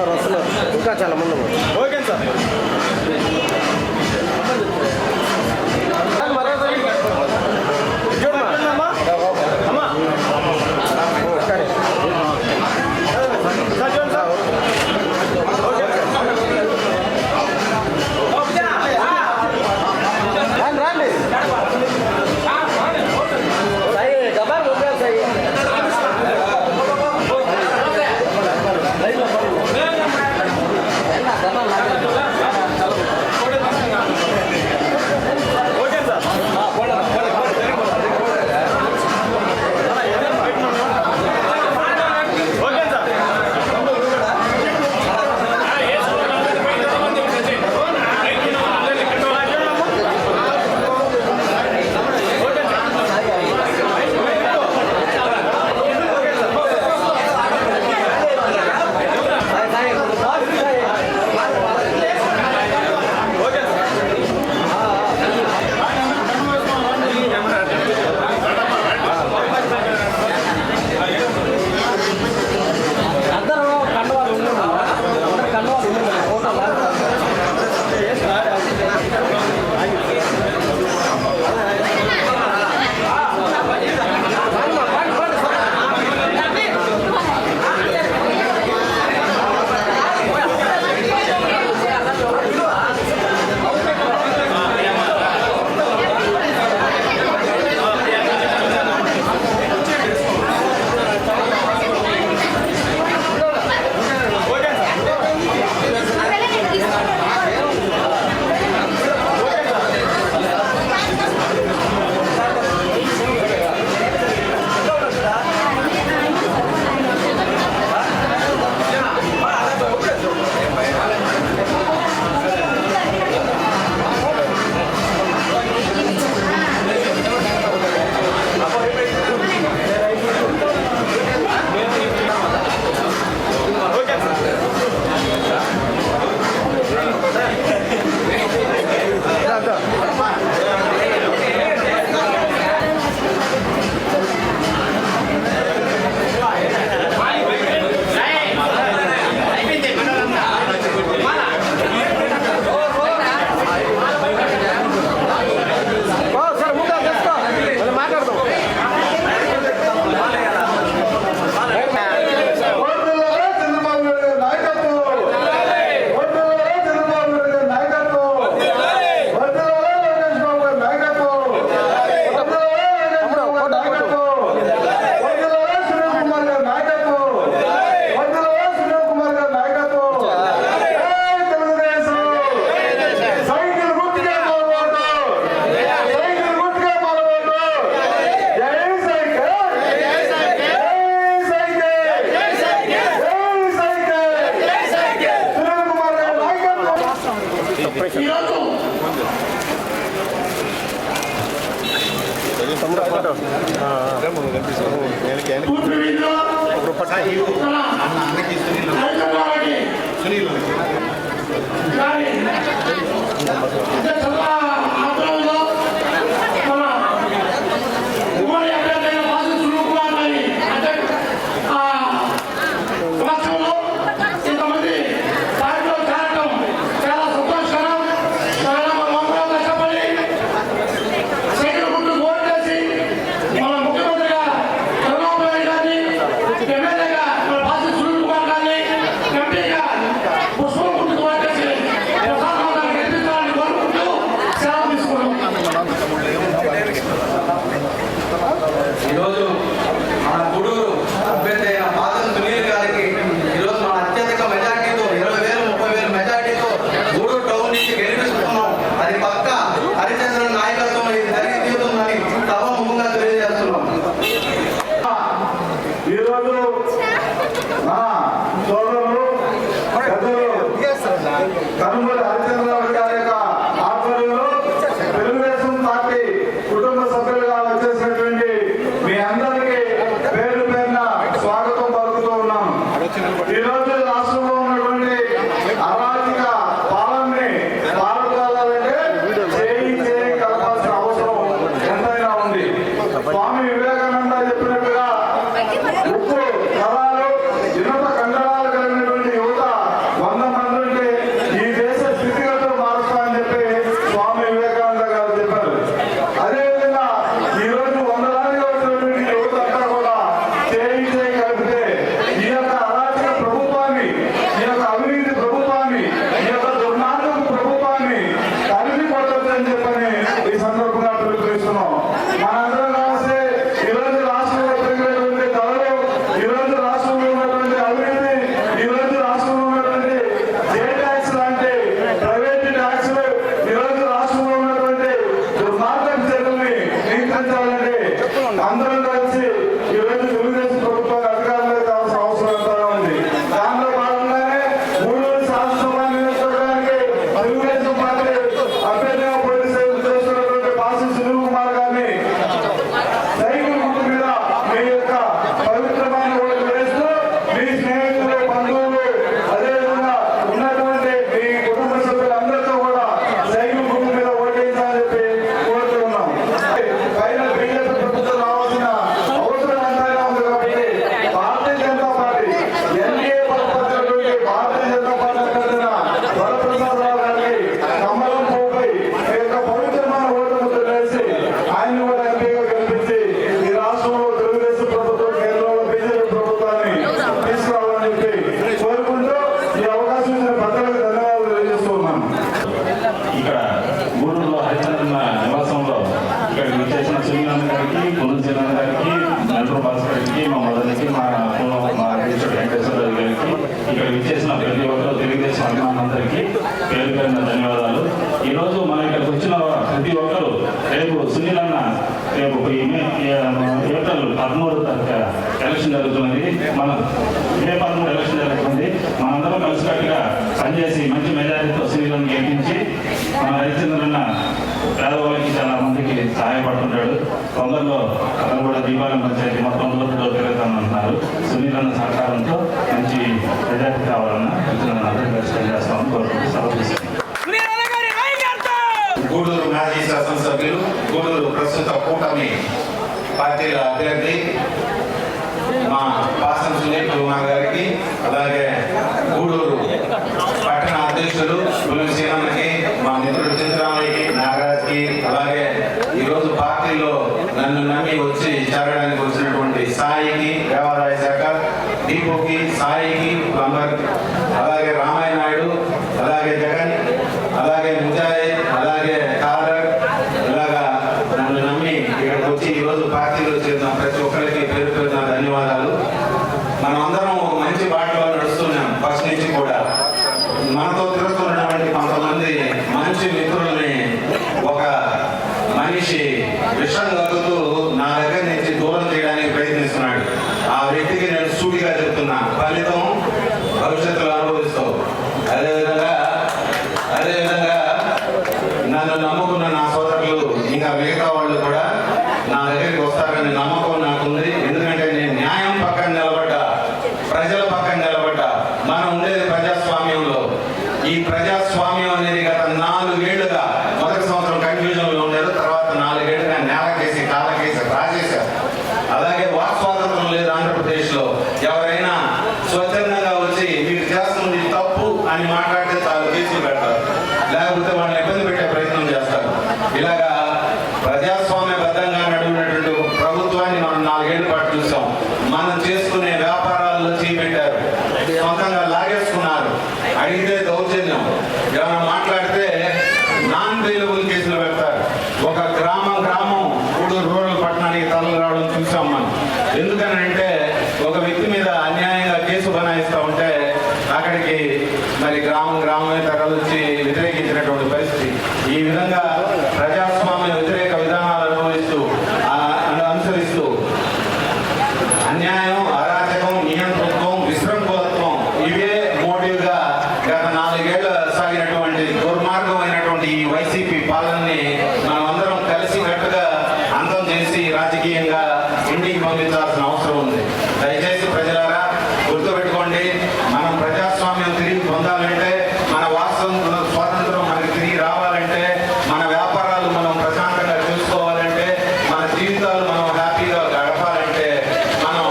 వస్తున్నారు ఇంకా చాలా మంది ఉన్నారు. Okay sir. ఉప్పు, కళాలు, ఇనుప కండరాలు కలిగినటువంటి యువత అభిమానులందరికీ పేరు పేరున ధన్యవాదాలు. ఈరోజు మన ఇక్కడికి వచ్చిన ప్రతి ఒక్కరు రేపు సునీల్ అన్న రేపు ఏప్రిల్ 13 తారీఖు ఎలక్షన్ జరుగుతున్నది. మన మే 13 ఎలక్షన్ జరుగుతుంది. మనందరం కలిసికట్టుగా పనిచేసి మంచి మెజారిటీతో సునీలను గెలిపించి మన హరిశ్చంద్రన్న పేదవాళ్ళకి చాలా మందికి సహాయపడుతుంటాడు. తొందరలో అతను కూడా దీపావళి పంచాయతీ మొత్తం తిరుగుతామంటున్నారు. సునీల్ అన్న సహకారంతో మంచి మెజారిటీ కావాలన్న అందరూ కలిసి చేస్తామని కోరుకుంటూ సెలవు. గూడూరు మాజీ శాసనసభ్యులు, గూడూరు ప్రస్తుత కూటమి పార్టీల అభ్యర్థి మా పాసం సునీల్ కుమార్ గారికి, అలాగే గూడూరు పట్టణ అధ్యక్షులు పులిసీనకి, మా మిత్రుడు చింతరామయ్యకి, నాగరాజ్కి, అలాగే ఈరోజు పార్టీలో నన్ను నమ్మి వచ్చి చేరడానికి వచ్చినటువంటి సాయికి, దేవాదాయ శాఖ దీపుకి, సాయికి, ప్లంబర్, అలాగే రామయ్య నాయుడు, అలాగే జగన్, అలాగే ముజాహిద్, అలాగే కాదర్, ఇలాగా నన్ను నమ్మి ఇక్కడికి వచ్చి ఈరోజు పార్టీలో చేరిన ప్రతి ఒక్కరికి పేరు పేరున ధన్యవాదాలు. మనం అందరం మంచి బాటలో నడుస్తున్నాం. ఫస్ట్ నుంచి కూడా మనతో తిరుగుతున్నటువంటి కొంతమంది మంచి మిత్రుల్ని ఒక మనిషి విషం కలుగుతూ నా దగ్గర నుంచి దూరం చేయడానికి ప్రయత్నిస్తున్నాడు. ఆ వ్యక్తికి నేను సూటిగా చెప్తున్నా, ఫలితం భవిష్యత్తులో అనుభవిస్తావు. అదేవిధంగా నన్ను నమ్ముకున్న నా సోదరులు ఇంకా మిగతా వాళ్ళు కూడా నా దగ్గరికి వస్తారని నమ్మకం నాకుంది. ఎందుకంటే నేను న్యాయం పక్కన నిలబడ్డా, ప్రజల పక్కన నిలబడ్డా. మనం ఉండేది ప్రజాస్వామ్యంలో. ఈ ప్రజాస్వామ్యం అనేది గత 4 ఏళ్లుగా, మొదటి సంవత్సరం కన్ఫ్యూజన్లో ఉండేది, తర్వాత 4 ఏళ్లుగా నేలకేసి కాలకేసి రాసేశారు. అలాగే వాక్ స్వాతంత్రం లేదు ఆంధ్రప్రదేశ్లో. ఎవరైనా స్వచ్ఛందంగా వచ్చి మీరు చేస్తుంది తప్పు అని మాట్లాడితే చాలు కేసులు పెడతారు, లేకపోతే వాళ్ళని ఇబ్బంది పెట్టే ప్రయత్నం చేస్తారు. ఇలాగా ప్రజాస్వామ్యబద్ధంగా నడిపినటువంటి ప్రభుత్వాన్ని మనం 4 ఏళ్ల పాటు చూసాం. మనం చేసుకునే వ్యాపారాల్లో చేపెట్టారు, సొంతంగా లాగేసుకున్నారు. అడిగితే దౌర్జన్యం, ఏమైనా మాట్లాడితే నాన్ బెయిలబుల్ కేసులు పెడతారు. ఒక గ్రామం గూడూరు రూరల్ పట్టణానికి తరలి రావడం చూసాం మనం. ఎందుకనంటే ఒక వ్యక్తి మీద అన్యాయంగా కేసు బనాయిస్తూ ఉంటే అక్కడికి మరి గ్రామమే తరలిచ్చి వ్యతిరేకించినటువంటి పరిస్థితి. ఈ విధంగా ప్రజాస్వామ్య వ్యతిరేక విధానాలు అనుసరిస్తూ అన్యాయం, అరాచకం, నియంతృత్వం, విశృంఖలత్వం ఇవే మోటివ్గా గత 4 ఏళ్ల సాగినటువంటి దుర్మార్గమైనటువంటి ఈ వైసీపీ పాలనని మనం అందరం కలిసి కట్టుగా అంతం చేసి రాజకీయంగా ఇంటికి పంపించాల్సిన అవసరం ఉంది. దయచేసి ప్రజలారా గుర్తుపెట్టుకోండి, మనం ప్రజాస్వామ్యం తిరిగి పొందాలంటే, మన స్వాతంత్రం మనకి తిరిగి రావాలంటే, మన వ్యాపారాలు మనం ప్రశాంతంగా చూసుకోవాలంటే, మన జీవితాలు మనం హ్యాపీగా గడపాలంటే మనం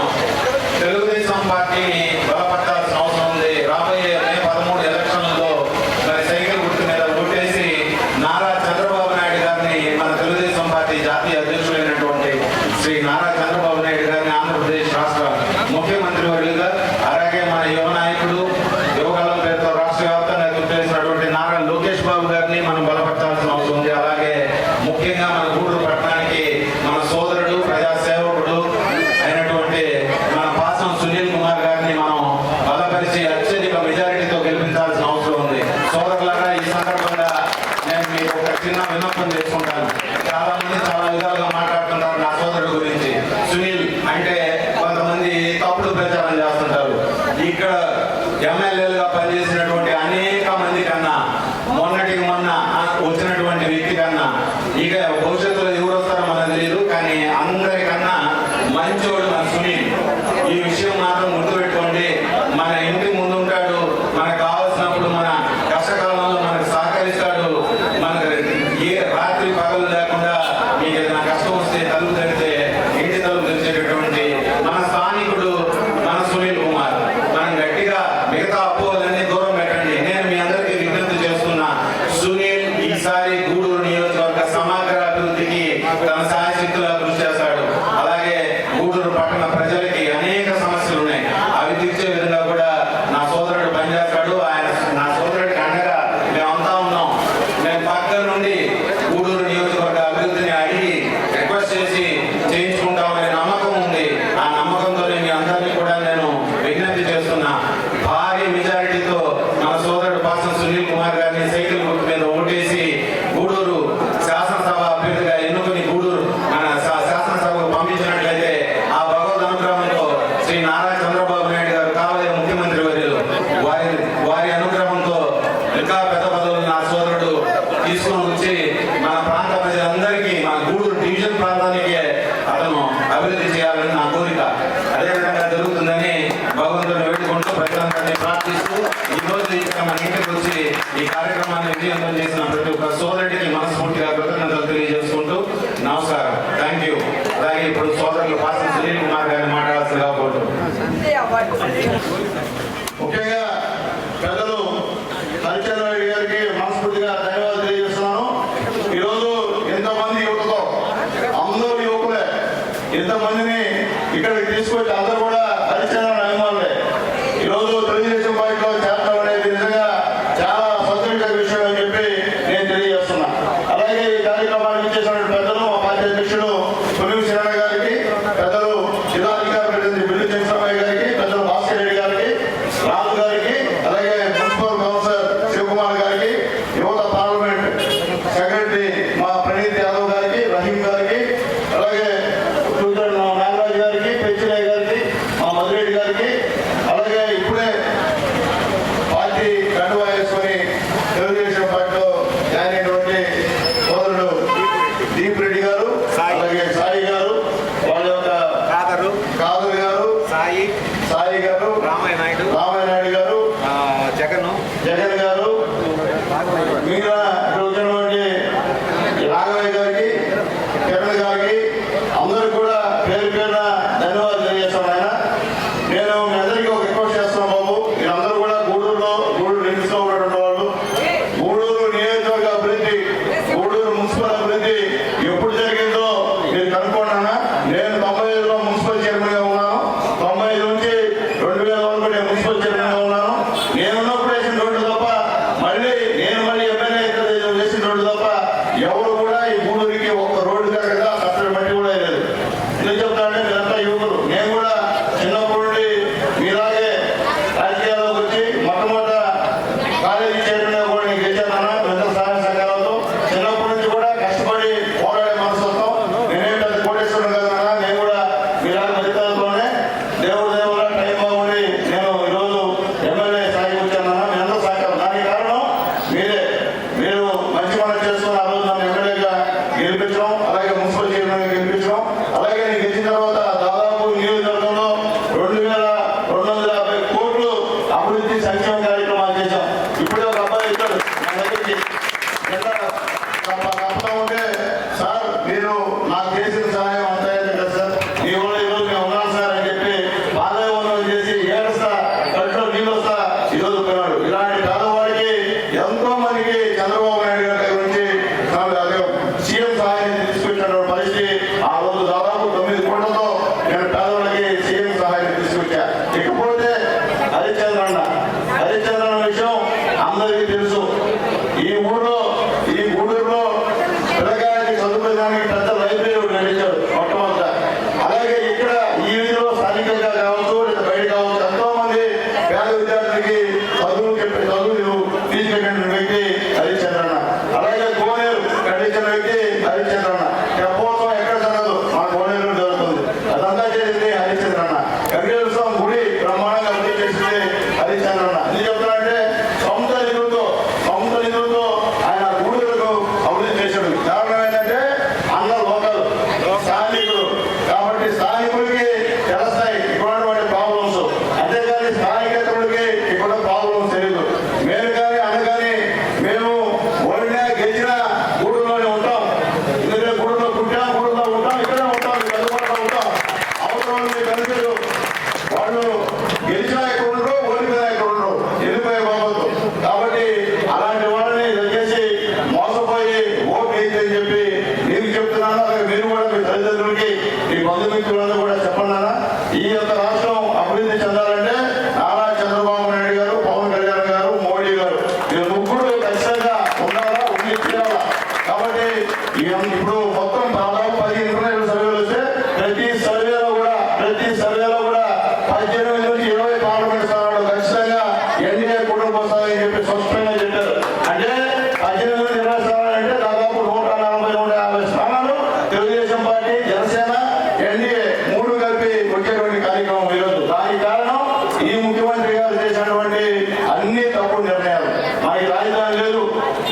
తెలుగుదేశం పార్టీని బలపడాల్సిన అవసరం ఉంది. రాబోయే మే 13 ఎలక్షన్లలో మరి సైకిల్ గుర్తు మీద ఓటేసి నారా చంద్రబాబు నాయుడు గారిని, మన తెలుగుదేశం పార్టీ జాతీయ అధ్యక్షులైనటువంటి శ్రీ నారా చంద్రబాబు నాయుడు గారిని ఆంధ్రప్రదేశ్ రాష్ట్ర ముఖ్యమంత్రి వర్యులుగా, అలాగే మన యువ నాయకుడు, యువకాలం పేరుతో రాష్ట్ర వ్యాప్తంగా గుర్తించినటువంటి నారా లోకేష్ బాబు గారిని మనం బలపరచాల్సిన అవసరం ఉంది. అలాగే ముఖ్యంగా మన గూడూరు పట్టణానికి మన సోదరుడు, ప్రజాసేవకుడు అయినటువంటి మన పాసం సునీల్ కుమార్ గారిని మనం బలపరిచి అత్యధిక మెజారిటీతో గెలిపించాల్సిన అవసరం ఉంది. సోదరులారా, ఈ సందర్భంగా నేను మీకు ఒక చిన్న విన్నపం చేసుకుంటాను. చాలా మంది చాలా విధాలుగా మాట్లాడుతుంటారు నా సోదరుడు గురించి. సునీల్ అంటే కొంతమంది తప్పుడు ప్రచారం చేస్తుంటారు. ఇక్కడ ఎమ్మెల్యేలుగా పనిచేసినటువంటి అనేక మంది కన్నా, మొన్నటికి మొన్న వచ్చినటువంటి వ్యక్తి కన్నా, ఇక భవిష్యత్తులో ఎవరు వస్తారో మనకు తెలియదు, కానీ అందరికన్నా మంచోడు మన సునీల్. ఈ విషయం మాత్రం గుర్తుపెట్టుకోండి. మన ఇంటి ముందు ఉంటాడు, మనకు కావాల్సినప్పుడు మన కష్టకాలంలో మనకు సహకరిస్తాడు. మనకు ఏ రాత్రి పార్సన్ సునీల్ కుమార్ గారిని సైకిల్ గుర్తు మీద ఓటేసి గూడూరు శాసనసభ అభ్యర్థిగా ఎన్నుకుని గూడూరు మన శాసనసభకు పంపించినట్లయితే ఆ భగవద్ అనుగ్రహంతో శ్రీ నారా చంద్రబాబు నాయుడు గారు కాబోయే ముఖ్యమంత్రి వర్యులు వారి అనుగ్రహంతో ఇంకా పెద్ద పదవులు నా సోదరుడు తీసుకొని వచ్చి మన ప్రాంత ప్రజలందరికీ మన గూడూరు డివిజన్ ప్రాంతానికి అతను అభివృద్ధి చేయాలని నా కోరిక. అదేవిధంగా జరుగుతుందని భగవంతుని వేడుకుంటూ ప్రజలందరినీ ప్రార్థిస్తూ ఈ రోజు ఇక్కడ మన ఇంటికి వచ్చి ఈ కార్యక్రమాన్ని విజయవంతం చేసిన ప్రతి ఒక్క సోదరుడికి మనస్ఫూర్తిగా కృతజ్ఞతలు తెలియజేసుకుంటూ నమస్కారం. Thank you. అలాగే ఇప్పుడు సోదరులు పార్సన్ సునీల్ కుమార్ గారిని మాట్లాడాల్సిందిగా కోరుతున్నాను. ముఖ్యంగా పెద్దలు హరిచంద్ర రెడ్డి గారికి మనస్ఫూర్తిగా ధన్యవాదాలు తెలియజేస్తున్నాను. ఈరోజు ఎంతమంది యువతతో అందరూ యువకులే ఎంతమందిని ఇక్కడికి తీసుకొచ్చి అందరూ కూడా హరిచంద్ర అభిమానులే ఈరోజు తెలుగుదేశం పార్టీలో చేరడం అనేది నిజంగా చాలా సంతోషకర విషయం అని చెప్పి నేను తెలియజేస్తున్నా. అలాగే ఈ కార్యక్రమానికి ఇచ్చేసినటువంటి పెద్దలు మా పార్టీ అధ్యక్షుడు సునీల్ శరణ గారికి, పెద్దలు జిల్లాధికారి ప్రతినిధి బిల్లు చంద్రబాబు గారికి, పెద్దలు భాస్కర్ రెడ్డి గారికి, రాజు గారికి, అలాగే మున్సిపల్ కౌన్సిలర్ శివకుమార్ గారికి, యువత పార్లమెంట్ సెక్రటరీ మా ప్రణీత్ యాదవ్ గారికి, రహీం గారికి, అలాగే నాగరాజు గారికి, పెంచిరాయ్ గారికి, మా మధురెడ్డి గారికి, అలాగే ఇప్పుడే పార్టీ కండువా వేసుకొని తెలుగుదేశం పార్టీలో జాయిన్ అయినటువంటి సోదరుడు దీప్ రెడ్డి గారు, అలాగే సాయి గారు, వాళ్ళ యొక్క కాదర్ గారు, సాయి గారు, రామయ్య నాయుడు గారు, జగన్ గారు, మిగతా ఇక్కడ వచ్చినటువంటి రాఘవయ్య గారికి, కిరణ్ గారికి అందరూ కూడా పేరు పేరున ధన్యవాదాలు తెలియజేస్తాను. ఆయన నేను మీ అందరికీ ఒక రిక్వెస్ట్ చేస్తున్నాను బాబు, మీరందరూ కూడా గూడూరు లిమిట్స్ లో ఉన్నటువంటి వాళ్ళు, గూడూరు నియోజకవర్గ అభివృద్ధి, గూడూరు మున్సిపల్ అభివృద్ధి ఎప్పుడు జరిగిందో మీరు కనుక్కోండి. నేను 95లో మున్సిపల్ చైర్మన్ గా ఉన్నాను. 95 నుంచి 2000 వరకు నేను మున్సిపల్ చైర్మన్ గా ఉన్నాను. నేనున్నప్పుడు వేసిన రోడ్డు తప్ప మళ్ళీ ఎమ్మెల్యే వేసిన రోడ్డు తప్ప ఎవరు కూడా ఈ గూడూరికి ఒక్క రోడ్డు కరెక్ట్గా కట్టడం మట్టి కూడా లేదు. ఎందుకు చెప్తానంటే మీరంతా యువకులు. నేను కూడా చిన్నప్పటి నుండి మీలాగే రాజకీయాల్లోకి వచ్చి మొట్టమొదట కాలేజీ చైర్మన్ కూడా నేను గెలిచానన్నా పెద్ద సహాయ సంఘాలతో. చిన్నప్పటి నుంచి కూడా కష్టపడి పోరాడే మనస్తత్వం. నేనేంటి అది కోటేశ్వరం కదన్నా, నేను కూడా మీలాగే ఫలితాలతోనే దేవుడు దేవుల టైం బాగుండి నేను ఈరోజు ఎమ్మెల్యే స్థాయికి వచ్చానన్నా. మీ అందరూ సహకారం. దానికి కారణం మీరే. మీరు మంచి మనం చేసుకుని ఆ రోజు నన్ను ఎమ్మెల్యేగా గెలిపించడం, అలాగే మున్సిపల్ చైర్మన్ గా గెలిపించడం, అలాగే నేను గెలిచిన తర్వాత దాదాపు నియోజకవర్గంలో 2250 కోట్లు అభివృద్ధి సంక్షేమ కార్యక్రమాలు చేశాం. ఇప్పుడే ఒక అబ్బాయి ఇచ్చాడు నా దగ్గరికి తప్పతా ఉంటే, సార్ మీరు నాకు చేసిన సహాయం అంతా కదా సార్, ఈ రోజు మేము ఉన్నాం సార్ అని చెప్పి పాదయాత్ర చేసి ఏడుస్తా కట్లో నీళ్ళు వస్తా ఈరోజు పోయినాడు. ఇలాంటి పేదవాడికి ఎంతో మందికి చంద్రబాబు నాయుడు గారి దగ్గర నుంచి సీఎం సహాయాన్ని తీసుకొచ్చినటువంటి పరిస్థితి. ఆ రోజు దాదాపు 9 కోట్లతో నేను పేదవాళ్ళకి సీఎం సహాయాన్ని తీసుకొచ్చా. ఇకపోతే హరిచంద్రన్న విషయం అందరికీ తెలుసు. ఈ గూడూరులో పిల్లగారికి చదువుకోవడానికి పెద్ద లైబ్రరీ నడిచాడు మొట్టమొదట. అలాగే ఇక్కడ ఈ వీధిలో స్థానికంగా కావచ్చు లేదా బయట కావచ్చు ఎంతో మంది పేద విద్యార్థులకి చదువులు తీసుకెళ్ళిన వ్యక్తి హరిచంద్రన్న. అలాగే కోనేరు కట్టించిన వ్యక్తి హరిచంద్రన్న. తెప్పోత్సవం ఎక్కడ జరగదు, మా కోనేరు జరుగుతుంది. అదంతా చేసింది హరిచంద్రన్న. వెంకటేశ్వర స్వామి గుడి బ్రహ్మాండంగా అభివృద్ధి చేసింది హరిచంద్రన్న. ఎందుకు చెప్తానంటే సొంత నిధులతో ఆయన గూడూరుకు అభివృద్ధి చేశాడు. కారణం ఏంటంటే అన్న లోకల్ స్థానికులు కాబట్టి స్థానికులకి తెలుస్తాయి ఇక్కడ ప్రాబ్లమ్స్. అంతేగాని స్థానికేతరులకి ఇక్కడ ప్రాబ్లమ్స్ తెలియదు. మేము కానీ అన్న కానీ మేము ఓడినా గెలిచినా గూడూరులోనే ఉంటాం. ఎందుకంటే గూడూరులో పుట్టాం, గూడూరులో ఉంటాం, ఇక్కడే ఉంటాం, అందుబాటులో ఉంటాం. అవసరం మీకు అనిపించదు. వాళ్ళు గెలిచినా ఇక్కడ ఉండరు, ఓడిపోయినా ఇక్కడ ఉండరు, వెళ్ళిపోయే బాబు. కాబట్టి అలాంటి వాళ్ళని దయచేసి మోసపోయి ఓటు వేయని చెప్పి నేను చెప్తున్నాను. అలాగే మీరు కూడా మీ తల్లిదండ్రులకి మీ బంధుమిత్రులందరూ కూడా చెప్పండి. ఈ యొక్క రాష్ట్రం అభివృద్ధి చెందాలంటే నారా చంద్రబాబు నాయుడు గారు, పవన్ కళ్యాణ్ గారు, మోడీ గారు మీరు ముగ్గురు ఖచ్చితంగా ఉండాలా, ఉండి తీరాలా. కాబట్టి ఇప్పుడు మొత్తం దాదాపు 10 ఇంటర్నల్ సర్వేలు వస్తే ప్రతి సర్వేలో కూడా 18 నుంచి 20 పార్లమెంట్ స్థానాలు ఖచ్చితంగా ఎన్డీఏ కూటమి వస్తాయని చెప్పి స్పష్టంగా నిర్ణయాలు. మనకి రాజధాని లేదు,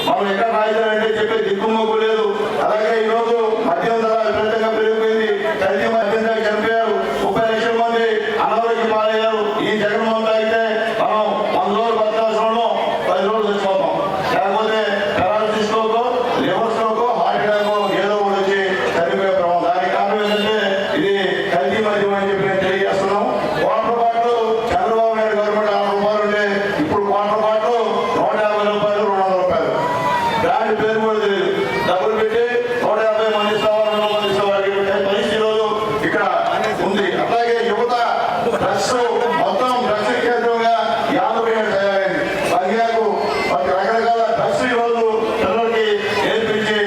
మనం ఎక్కడ రాజధాని అంటే చెప్పే దిక్కుమొక్కు లేదు. అలాగే ఈరోజు మద్యం ధర విపరీతంగా పెరిగిపోయింది. కల్తీ మద్యం ధర చనిపోయారు, 30 లక్షల మంది అనారోగ్య పాలయ్యారు. ఈ జగన్మోహన్ అయితే మనం 100 రోజులు బతకాల్సిన 10 రోజులు చచ్చిపోతాం. లేకపోతే పెరాలసిస్ స్ట్రోకో, లివర్ స్ట్రోకో, హార్ట్ అటాకో ఏదో ఒకటి వచ్చి చనిపోయే ప్రభావం. దానికి కారణం ఏంటంటే ఇది కల్తీ మద్యం అని చెప్పి నేను తెలియజేస్తున్నాం. Water bottle Chandrababu Naidu government 60 రూపాయలు ఉంటే ఇప్పుడు వాటర్ బాటిల్ 150 రూపాయలు, 200 రూపాయలు. బ్రాండ్ పేరు కూడా తెలియదు. డబ్బులు పెట్టి 150 మంది ఇస్తావారు, 200 మంది ఇస్తావారు పరిస్థితి రోజు ఇక్కడ ఉంది. అట్లాగే యువత డ్రగ్స్ మొత్తం డ్రగ్స్ కేంద్రంగా 57 తయారైంది. బంగ్యాకు రకరకాల డ్రగ్స్ ఈరోజు పిల్లలకి నేర్పించి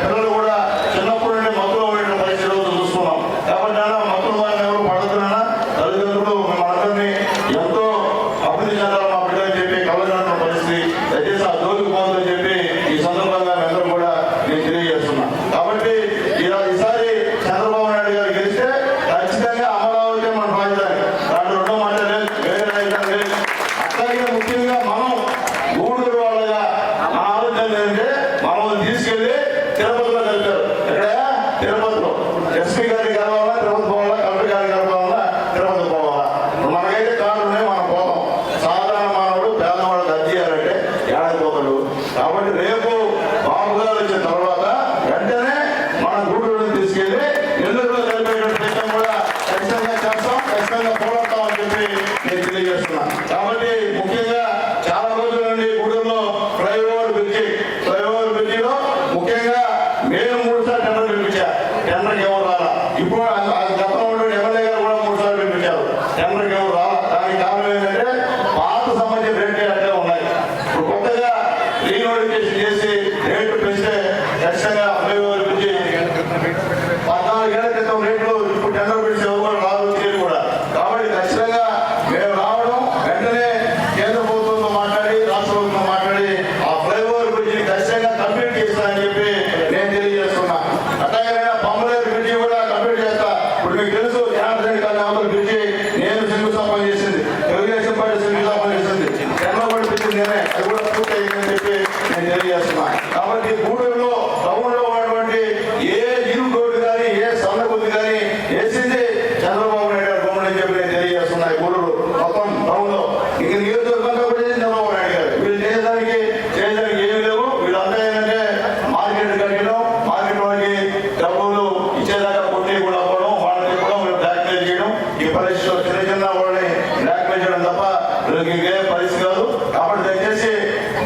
పిల్లలు కూడా చిన్నప్పటి నుండి మత్తులో ఉండే పరిస్థితి రోజు చూస్తున్నాం. కాబట్టి మత్తుల వారిని ఎవరు పడుతున్నా తల్లిదండ్రులు మనందరినీ ఎంతో అభివృద్ధి చెందాలి మా బిడ్డని చెప్పి కలగనున్న పరిస్థితి. దయచేసి ఆ జోలికి పోతుందని చెప్పి ఈ సందర్భంగా అందరూ కూడా నేను తెలియజేస్తున్నా. కాబట్టి ఈసారి చంద్రబాబు నాయుడు గారు గెలిస్తే ఖచ్చితంగా అమరావతి మన రాజధాని. దాంట్లో రెండో మాట లేదు, వేరే రాజధాని లేదు. అట్లాగే ముఖ్యంగా మనం గూడూరు వాళ్ళగా మన ఆలోచన ఏంటంటే మనం తీసుకెళ్లి తిరుపతిలో కలిపారు. ఎక్కడ? తిరుపతిలో. ఎస్పీ గారికి కలవాలా తిరుపతి పోవాలా, కలెక్టర్ గారికి కలవాలా తిరుపతి పోవాలా. మనకైతే కార్లు ఉన్నాయి, మనం పోతాం. సాధారణ మానవుడు పేదవాడు దర్జీయాలంటే ఏడాదిపోతాడు. కాబట్టి రేపు బాబు గారు వచ్చిన తర్వాత వెంటనే మన గూడూరుని తీసుకెళ్లి నెల్లూరులో కలిపేటువంటి ప్రయత్నం కూడా ఖచ్చితంగా చేస్తాం, ఖచ్చితంగా పోరాడతామని చెప్పి నేను తెలియజేస్తున్నా. కాబట్టి ముఖ్యంగా చాలా రోజుల నుండి గూడూరులో ఫ్లైఓవర్ బ్రిడ్జిలో ముఖ్యంగా నేను 3 సార్లు టెండర్ పిలిపించా. టెండర్కి ఎవరు రాలా. ఇప్పుడు గతంలో ఉన్న ఎమ్మెల్యే గారు కూడా 3 సార్లు పిలిపించారు. టెండర్కి ఎవరు రాలా. దానికి కారణం ఏంటంటే పాత సంబంధించిన రేట్లు అట్లే ఉన్నాయి. ఇప్పుడు కొత్తగా రీనోటిఫికేషన్ చేసి రేట్లు పెంచితే ఖచ్చితంగా ఫ్లైఓవర్ బ్రిడ్జి 14 ఏళ్ల క్రితం రేట్లు ఇప్పుడు టెండర్ పిలిచి ఎవరు కూడా రాదు తీరు కూడా. కాబట్టి ఖచ్చితంగా మేము రావడం వెంటనే కేంద్ర ప్రభుత్వంతో మాట్లాడి రాష్ట్ర ప్రభుత్వంతో మాట్లాడి ఆ ఫ్లైఓవర్ బ్రిడ్జిని ఖచ్చితంగా కంప్లీట్ చేస్తానని చెప్పి నేను తెలియజేస్తున్నా. అట్లాగే పంబలేరు బ్రిడ్జి కూడా కంప్లీట్ చేస్తా. ఇప్పుడు మీకు తెలుసు జనార్దన్ కాలనీ బ్రిడ్జి నేను శంకుస్థాపన చేసింది, తెలుగుదేశం పార్టీ శంకుస్థాపన చేసింది, చంద్రబాబు పెట్టింది నేనే. అది కూడా పూర్తి అయిందని చెప్పి నేను తెలియజేస్తున్నా. కాబట్టి గూడూరులో టౌన్ లో ఉన్నటువంటి ఏ ఇరు రోడ్డు కానీ ఏ సన్న కొద్ది కానీ వేసింది చంద్రబాబు నాయుడు గారు గవర్నమెంట్ అని చెప్పి నేను తెలియజేస్తున్నా. గూడూరు మొత్తం టౌన్ లో ఇక నియోజకవర్గం కాబట్టి చంద్రబాబు నాయుడు గారు వీళ్ళు చేయడానికి ఏమి లేవు. వీళ్ళంతా ఏంటంటే మార్కెట్ కట్టడం, మార్కెట్ వాళ్ళకి డబ్బులు ఇచ్చేదాకా కొట్టి కూడా అవ్వడం, వాళ్ళకి కూడా బ్లాక్ మెయిల్ చేయడం, ఈ పరిస్థితిలో చిన్న వాళ్ళని బ్లాక్ మెయిల్ చేయడం తప్ప వీళ్ళకి ఇంకే పరిస్థితి కాదు. కాబట్టి దయచేసి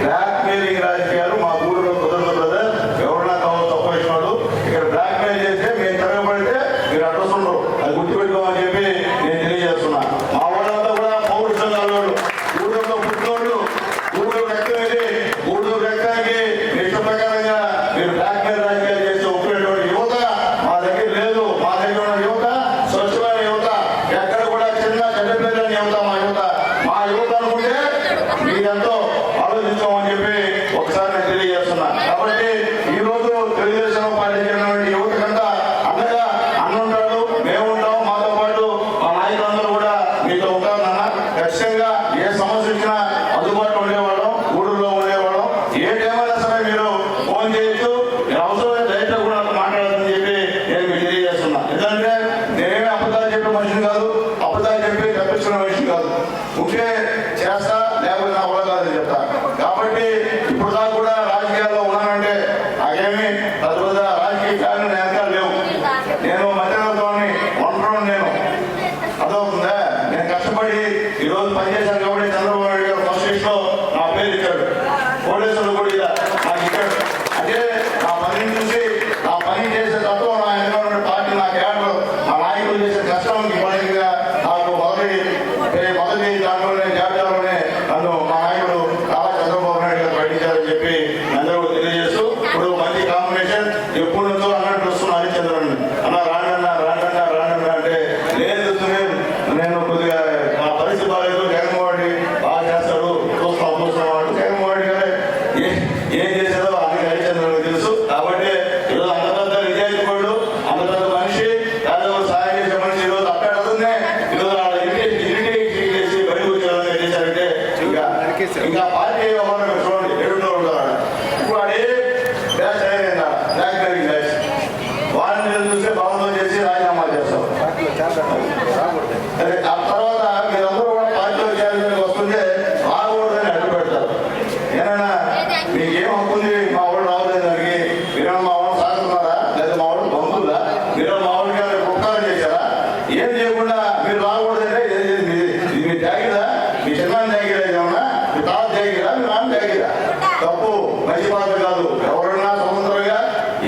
బ్లాక్ మెయిలింగ్ రాజకీయాలు మా గూడూరులో కుదరదు బ్రదర్. ఎవరన్నా కావాలి తప్ప ఇచ్చినాడు. ఇక్కడ బ్లాక్ మెయిల్ చేస్తే మేము తిరగబడితే మీరు అడ్రస్ ఉండరు, అది గుర్తుపెట్టుకోమని చెప్పి నేను తెలియజేస్తున్నా. మా వాళ్ళంతా కూడా పౌర సంఘాల వాళ్ళు, గూడూరులో పుట్టినోళ్ళు, గూడూరు రక్తం ఇది, గూడూరు రక్తానికి ఇష్ట ప్రకారంగా మీరు బ్లాక్ మెయిల్ రాజకీయాలు చేస్తే ఒప్పుకునేటువంటి యువత మా దగ్గర లేదు. మా దగ్గర ఉన్న యువత స్వచ్ఛమైన యువత, ఎక్కడ కూడా చిన్న చెడ్డపిల్లని యువత మా యువత అనుకుంటే మీరెంతో ఆలోచించామని చెప్పి ఒకసారి నేను తెలియజేస్తున్నా. కాబట్టి ఈ రోజు తెలుగుదేశం పార్టీకి యువత కంతా అండగా అన్నుంటాడు, మేము ఉంటాం. మాతో పాటు మా నాయకులందరూ కూడా మీతో ఉంటారన్న. ఖచ్చితంగా ఏ సమస్య వచ్చినా అందుబాటులో ఉండేవాళ్ళం, గూడూరులో ఉండేవాళ్ళం. ఏ టైమైనా సరే మీరు ఫోన్ చేయొచ్చు, మీరు అవసరమైన డైరెక్ట్గా కూడా మాట్లాడాలని చెప్పి నేను మీకు తెలియజేస్తున్నా. ఎందుకంటే నేనేమి అబద్ధాలు చెప్పే మనిషిని కాదు, అబద్ధాలు చెప్పి తప్పించుకునే మనిషిని కాదు. ఉంటే చేస్తా, లేకపోతే నా వల్ల కాదని చెప్తా. కాబట్టి ఇప్పుడు దాకా కూడా రాజకీయాల్లో ఉన్నానంటే నాకేమి పెద్ద రాజకీయ కార్యం వెనకాల లేవు. నేను మధ్యవర్గాన్ని ఒంటరి, నేను అర్థమవుతుందా. నేను కష్టపడి ఈరోజు పనిచేశాను కాబట్టి చంద్రబాబు నాయుడు గారు ఫస్ట్ లిస్ట్ లో నా పేరు ఇచ్చాడు. కోటేశ్వరుడు కూడా ఇలా నాకు ఇచ్చాడు. అంటే నా పనిని చూసి నా పని చేసే తత్వం నా ఎన్విరాన్మెంట్ పార్టీ నా క్యాడర్ మా నాయకులు చేసే కష్టానికి పనిగా నాకు మొదటి దాంట్లోనే జాబితాలోనే నన్ను మా నాయకుడు కాలా చంద్రబాబు నాయుడు గారు బయటించారని చెప్పి అందరూ తెలియజేస్తూ ఇప్పుడు మంచి కాంబినేషన్ ఎప్పుడు నుంచో అన్నట్టు వస్తున్నా హరిచంద్రన్ అన్న రాండన్నా అంటే నేను కొద్దిగా మా పరిస్థితి బాగాలేదు, జగన్మోహన్ రెడ్డి బాగా చేస్తాడు, చూస్తున్నాడు. జగన్మోహన్ రెడ్డి గారు ఏం చేశారో అది హరిచంద్రన్ తెలుసు. కాబట్టి ఈరోజు అంత పెద్ద నిజాయితీ పడు, అంత పెద్ద మనిషి, పేదలకు సహాయం చేసే మనిషి ఈరోజు అక్కడనే ఈరోజు ఇరిటేషన్ చేసి బయటకు వచ్చే చేశారంటే ఇంకా పార్టీ ఏమైనా మీకేం హక్కుంది మా వాళ్ళు రావలేదు దానికి మీరు మా వాళ్ళు సాగుతున్నారా లేదా మా వాళ్ళు బంధువులా మీరు మా వాళ్ళకి ఉపకారం చేశారా ఏం చేయకుండా మీరు రాకూడదంటే ఇది మీ జాగిరా మీ చిన్నాన్ని జాగిరా ఏమన్నా మీ తాత జాగిరా మీ నాన్న జాగిరా తప్పు మంచి బాధ కాదు ఎవరైనా స్వతంత్రంగా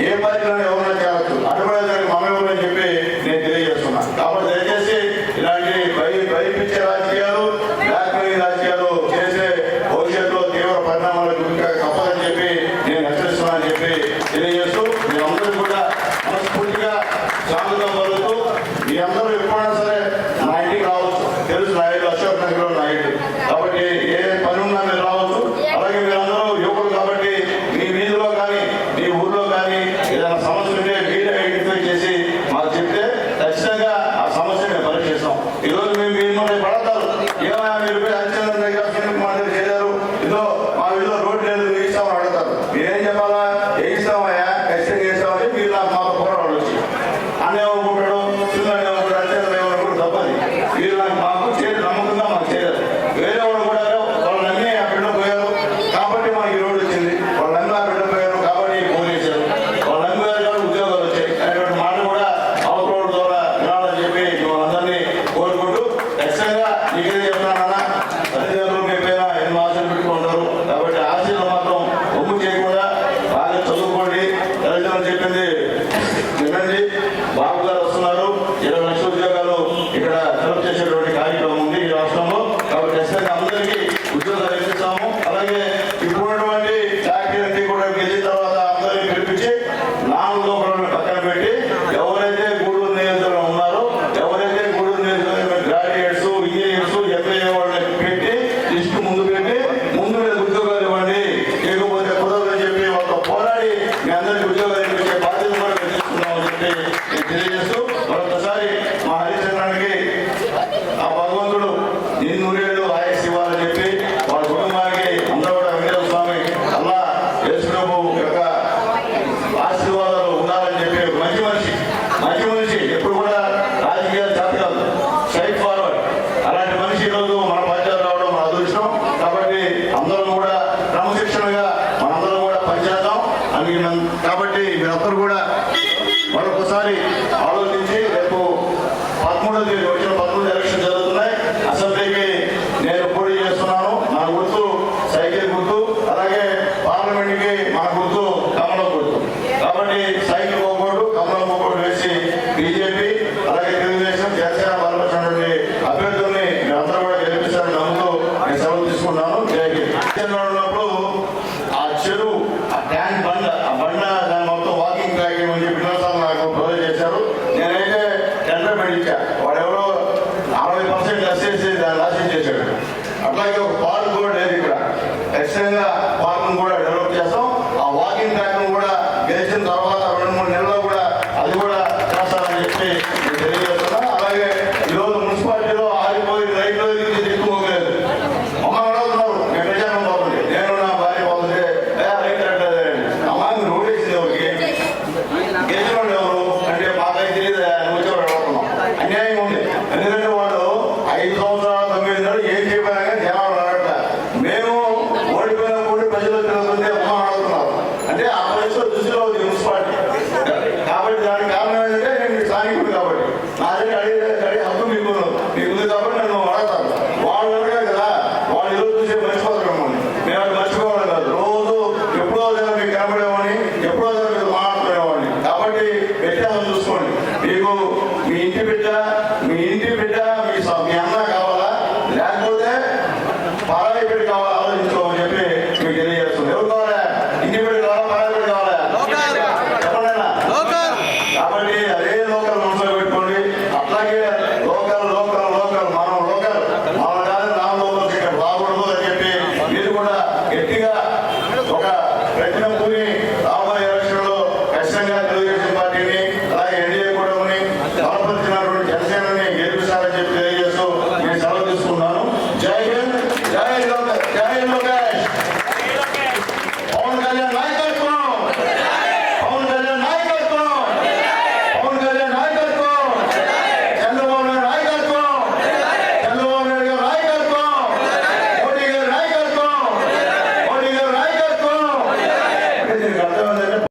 ఏ పనిలో ఎవరైనా చేయవచ్చు అటువంటి మనం ఎవరని చెప్పి నేను తెలియజేస్తున్నా కాబట్టి దయచేసి ఇలాంటి భయపించే రాజకీయాలు బ్లాక్మెయిలింగ్ రాజకీయాలు చేసే భవిష్యత్తులో తీవ్ర పరిణామాలకు తప్పదని చెప్పి నేను హెచ్చరిస్తున్నానని చెప్పి తెలియజేస్తూ మీ అందరూ కూడా మనస్ఫూర్తిగా స్వాగతం పలుకుతూ మీ అందరూ ఎప్పుడైనా సరే నా ఇంటికి రావచ్చు తెలుసు నా ఇల్లు అశోక్ నగర్లో నా ఇల్లు కాబట్టి ఏ పని ఉన్నా మీరు రావచ్చు అలాగే మీరందరూ యువకులు కాబట్టి మీ వీధిలో కానీ మీ ఊర్లో కానీ ఏదైనా సమస్య ఉంటే మీరే ఐడెంటిఫై చేసి మాకు చెప్తే ఖచ్చితంగా ఆ సమస్య మేము పరీక్షిస్తాం ఈరోజు మేము మిమ్మల్ని పడతారు ఏమైనా మీరు హరిచంద్ర దగ్గర సునీల్ కుమార్ దగ్గర చేశారు ఇదో మా వీధిలో రోడ్డు లేదు వేయిస్తామని అడుగుతారు మీరేం చెప్పాలా వేయిస్తామయ్యా ఖచ్చితంగా వేస్తామని మీరు నాకు మాకు పోరాడు వచ్చి అన్నేమనుకుంటాడు సుందరనేమనుకుంటాడు హరిచంద్ర ఏమనుకుంటాడు తప్పది మీరు నాకు మాకు చేయరు నమ్మకంగా మాకు చేయరు వేరే వాళ్ళు కూడా వాళ్ళు నమ్మి ఆ బిడ్డ పోయారు కాబట్టి మాకు ఈ రోడ్డు వచ్చింది వాళ్ళు నమ్మి ఆ బిడ్డ పోయారు కాబట్టి ఫోన్ చేశారు వాళ్ళు నమ్మి పోయారు కాబట్టి ఉద్యోగాలు వచ్చాయి అనేటువంటి మాట కూడా అవతల ద్వారా వినాలని చెప్పి అందరినీ కోరుకుంటూ ఖచ్చితంగా నీకేది చెప్తానన్నా తల్లిదండ్రులు మీ పైన ఎన్నో ఆశలు పెట్టుకుంటారు కాబట్టి ఆశలు మాత్రం ఒమ్ము చేయకుండా బాగా చదువుకోండి తల్లిదండ్రులు చెప్పింది వినండి బాబు గారు వస్తున్నారు 20 లక్షల ఉద్యోగాలు ఇక్కడ ఫిలప్ చేసేటువంటి కార్యక్రమం ఉంది ఈ రాష్ట్రంలో కాబట్టి ఖచ్చితంగా అందరికీ ఉద్యోగాలు ఇప్పిస్తాము అలాగే ఇప్పుడున్నటువంటి ఫ్యాక్టరీ కూడా గెలిచిన తర్వాత అందరినీ పిలిపించి నాలుగు పక్కన పెట్టి ఎవరైతే గూడూరు నియోజకవర్గంలో ఉన్నారో ఎవరైతే గూడూరు నియోజకవర్గంలో గ్రాడ్యుయేట్స్ ఇంజనీర్స్ ఎంబీఏ వాళ్ళని పెట్టి లిస్టు ముందు పెట్టి ముందు ఉద్యోగాలు ఇవ్వండి లేకపోతే కుదరదని చెప్పి వాళ్ళతో పోరాడి మీ అందరికీ ఉద్యోగాలు ఇప్పించే బాధ్యత కూడా తీసుకున్నామని చెప్పి నేను తెలియజేస్తూ మరొకసారి మా హరిచంద్రానికి ఆ భగవంతుడు నిన్నూరేళ్ళు ఆయుష్ ఇవ్వాలని చెప్పి వాళ్ళ కుటుంబానికి అందరూ కూడా వెంకటేశ్వర స్వామి అల్లా యేసుప్రభు యొక్క ఆశీర్వాదాలు ఉండాలని చెప్పి ఒక మంచి మనిషి ఎప్పుడు కూడా రాజకీయాలు చేత కాదు స్ట్రైట్ ఫార్వర్డ్ అలాంటి మనిషి ఈరోజు మన పార్టీలో రావడం మన అదృష్టం కాబట్టి అందరం కూడా క్రమశిక్షణగా మనందరం కూడా పనిచేద్దాం అని కాబట్టి మీరందరూ కూడా మరొకసారి ఆలోచించి రేపు 13వ తేదీ వచ్చిన 13 ఎలక్షన్ జరుగుతున్నాయి అసెంబ్లీకి నేను పోటీ చేస్తున్నాను నా గుర్తు సైకిల్ గుర్తు అలాగే పార్లమెంట్కి మన